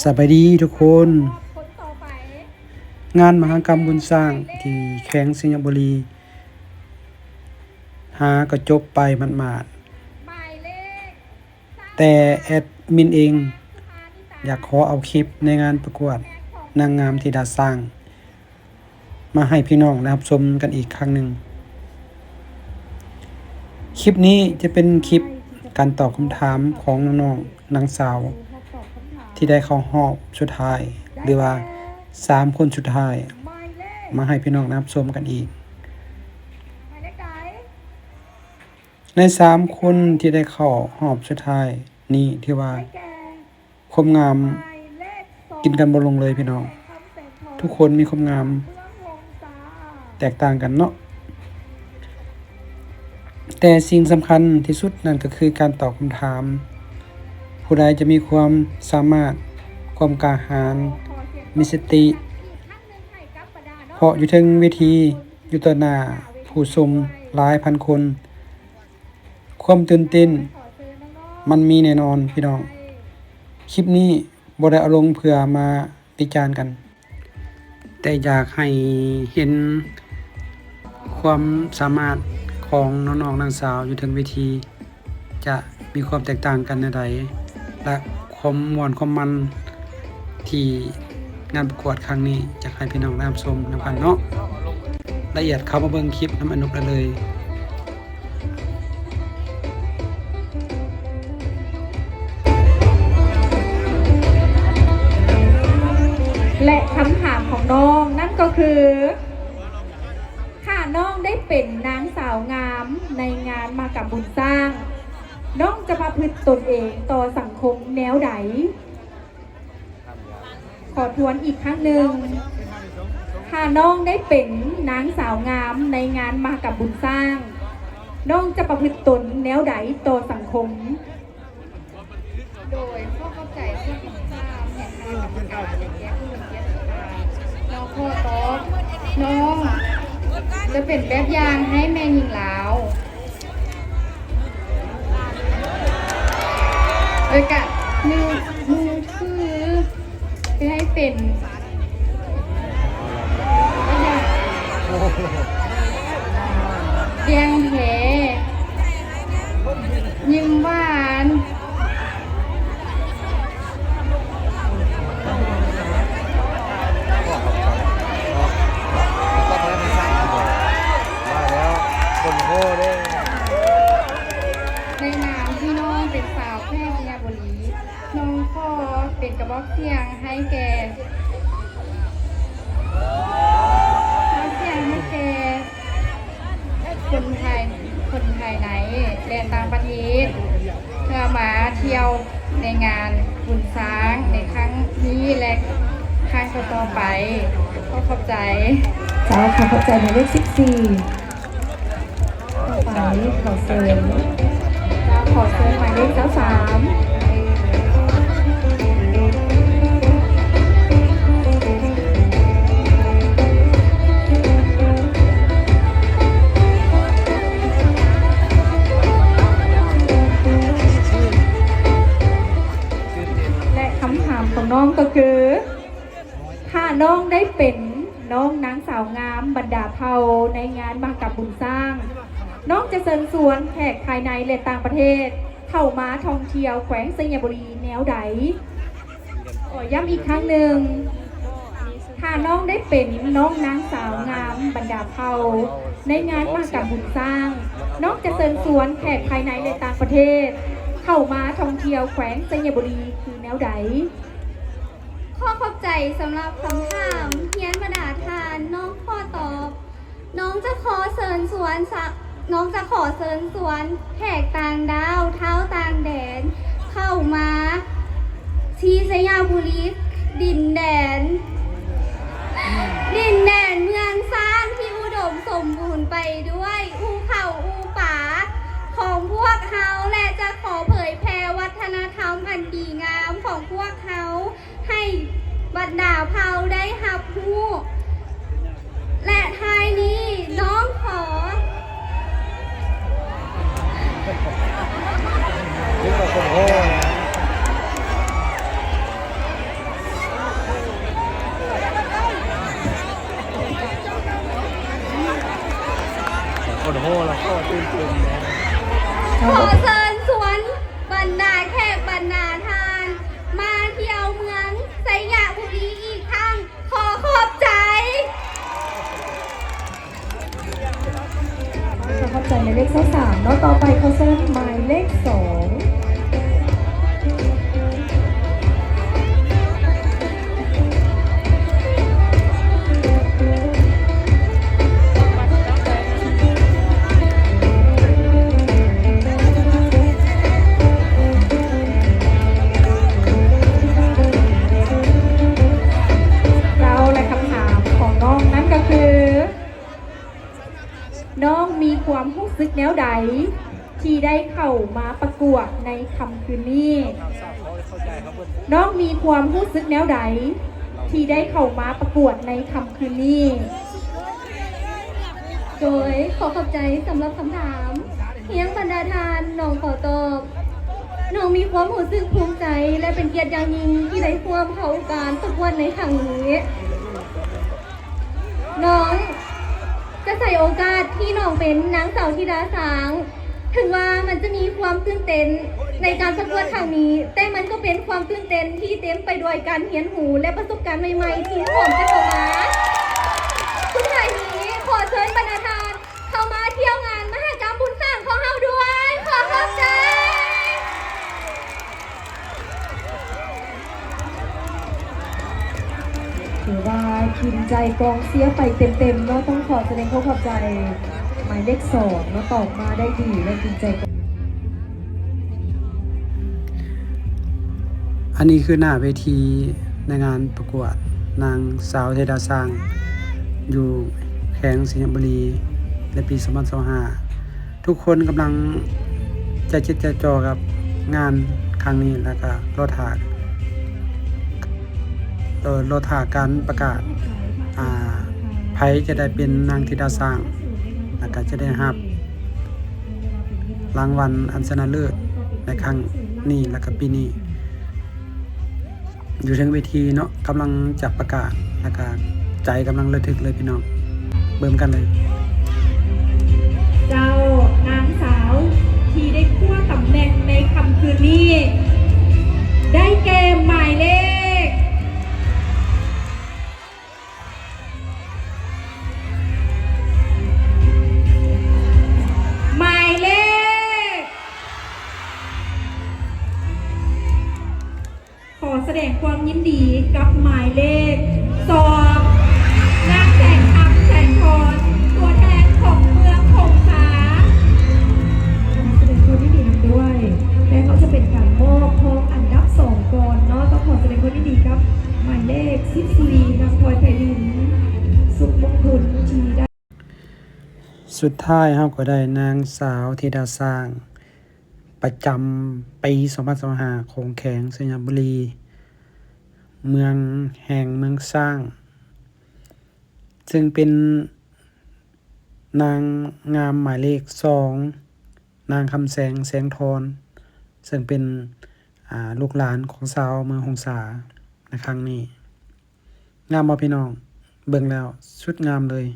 สวัสดีทุกคน งานมหกรรมบุญสร้างที่แขวงสิงห์บุรีหาก็จบไปหมาดๆแต่แอดมินเองอยากขอเอาคลิปในงานประกวดนางงามธิดาสร้างมาให้พี่น้องรับชมกันอีกครั้งหนึ่งคลิปนี้จะเป็นคลิปการตอบคำถามของน้องๆนางสาวที่ได้เข้ารอบสุดท้ายหรือว่า3 คนสุดท้ายมาให้พี่น้องรับชมกันอีกใน3 คนที่ได้เข้ารอบสุดท้ายนี่ที่ว่าความงามกินกันบ่ลงเลยพี่น้องทุกคนมีความงามแตกต่างกันเนาะแต่สิ่งสำคัญที่สุดนั่นก็คือการตอบคำถามผู้ใดจะมีความสามารถความกล้าหาญมีสติเพราะอยู่ถึงเวทีอยู่ต่อหน้าผู้ชมหลายพันคนความตื่นเต้นมันมีแน่นอนพี่น้องคลิปนี้บ่ได้เอาลงเพื่อมาวิจารณ์กันแต่อยากให้เห็นความสามารถของน้องๆนางสาวอยู่ถึงเวทีจะมีความแตกต่างกันในใดและความม่วนความมันที่งานประกวดครั้งนี้จะให้พี่น้องได้รับชมนำกันเนาะละเอียดเข้ามาเบิ่งคลิปน้ำอนุกได้เลยและคำถามของน้องนั่นก็คือถ้าน้องได้เป็นนางสาวงามในงานมหกรรมบุญสร้างน้องจะประพฤติตนเองต่อสังคมแนวใดขอทวนอีกครั้งหนึ่งถ้าน้องได้เป็นนางสาวงามในงานมหกรรมบุญสร้างน้องจะประพฤติตนแนวใดต่อสังคมโดยข้อเข้าใจเรื่องของทราบแห่งคณะกรรมการอย่างแยกผู้มีเกียรติน้องข้อตอบน้องจะเป็นแบบอย่างให้แม่หญิงลาวโดยการมือคือจะให้เป็นเดียงแหยิ้มหวานในนามที่น้องเป็นสาวแพทย์สิงห์บุรีน้องขอเป็นกระบอกเสียงให้แก่คนไทยไหนและต่างประเทศเพื่อมาเที่ยวในงานบุญช้างในครั้งนี้และครั้งต่อไปก็ขอบใจจ้าขอบใจในเลข14ต่อไปขอเชิญหมายเลข3ของน้องก็คือถ้าน้องได้เป็นน้องนางสาวงามบรรดาเผ่าในงานมหกรรมบุญสร้างน้องจะเชิญชวนแขกภายในและต่างประเทศเข้ามาท่องเที่ยวแขวงสิงห์บุรีแนวใดขอย้ำอีกครั้งหนึ่งถ้าน้องได้เป็นน้องนางสาวงามบรรดาเผ่าในงานมหกรรมบุญสร้างน้องจะเชิญชวนแขกภายในและต่างประเทศเข้ามาท่องเที่ยวแขวงสิงห์บุรีคือแนวใดข้อขอบใจสำหรับคำถามเฮียนบดาทานน้องข้อตอบน้องจะขอเชิญชวนแขกต่างดาวเท้าต่างแดนเข้ามาที่สยามบุรีดินแดนเมืองสร้างที่อุดมสมบูรณ์ไปด้วยภูเขาภูป่าของพวกเขาและจะขอเผยแพร่วัฒนธรรมอันดีงามของพวกเขาให้บรรดาเผ่าได้รับรู้และท้ายนี้น้องขอ คนโง่นะ ต่อไปเขาเชิญหมายเลข2เราและคำถามของน้องนั้นก็คือ น้องมีความรู้สึกแนวใดที่ได้เข้ามาประกวดในค่ำคืนนี้ น้องมีความรู้สึกแนวใดที่ได้เข้ามาประกวดในค่ำคืนนี้ โดยขอขอบใจสำหรับคำถามเฮียงบรรดาทานน้องขอตอบน้องมีความรู้สึกภูมิใจและเป็นเกียรติอย่างยิ่งที่ได้ร่วมเข้าการประกวดในครั้งนี้ น้องจะใส่โอกาสที่น้องเป็นนางสาวธิดาสาง ถึงว่ามันจะมีความตื่นเต้นในการประกวดครั้งนี้ แต่มันก็เป็นความตื่นเต้นที่เต็มไปด้วยการเรียนรู้และประสบการณ์ใหม่ๆที่ผมจะเข้ามาสุดท้ายนี้ขอเชิญบรรดาทานเข้ามาเที่ยวงานมหกรรมบุญสร้างของเราด้วย ขอขอบใจ ถือว่ากินใจกองเสียไปเต็มๆเนาะต้องขอแสดงความขอบใจหมายเลข2เนาะตอบมาได้ดีและกินใจกอง อันนี้คือหน้าเวทีในงานประกวดนางสาวเทดาสร้างอยู่แขวงสิงห์บุรีในปี2025ทุกคนกำลังจะจิตจะจ่อกับงานครั้งนี้แล้วก็รอถาการประกาศไผจะได้เป็นนางธิดาสร้างแล้วก็จะได้รับรางวัลอันชนะเลิศในครั้งนี้แล้วก็ปีนี้อยู่ทั้งเวทีเนาะกำลังจับประกาศแล้วก็ใจกำลังระทึกเลยพี่น้องเบิ่มกันเลย เจ้านางสาวที่ได้คั่วตำแหน่งในค่ำคืนนี้ ได้แก่หมายเลขหมายเลขขอแสดงความยินดีกับหมายเลข2นางแสงคำแสงพรตัวแทนของเมืองคงคาแสดงความยินดีนำด้วยและเขาจะเป็นการมอบทองอันดับ2ก่อนเนาะต้องขอแสดงความยินดีครับหมายเลข14นางพลอยไพลินสุขมงคลจีได้ สุดท้ายเราก็ได้นางสาวธิดาสร้างประจำปี2025ของแขวงสิงห์บุรีเมืองแห่งเมืองสร้าง ซึ่งเป็นนางงามหมายเลข2นางคำแสงแสงทรซึ่งเป็นลูกหลานของชาวเมืองหงสาในครั้งนี้งามบ่พี่น้องเบิ่งแล้วสุดงามเลย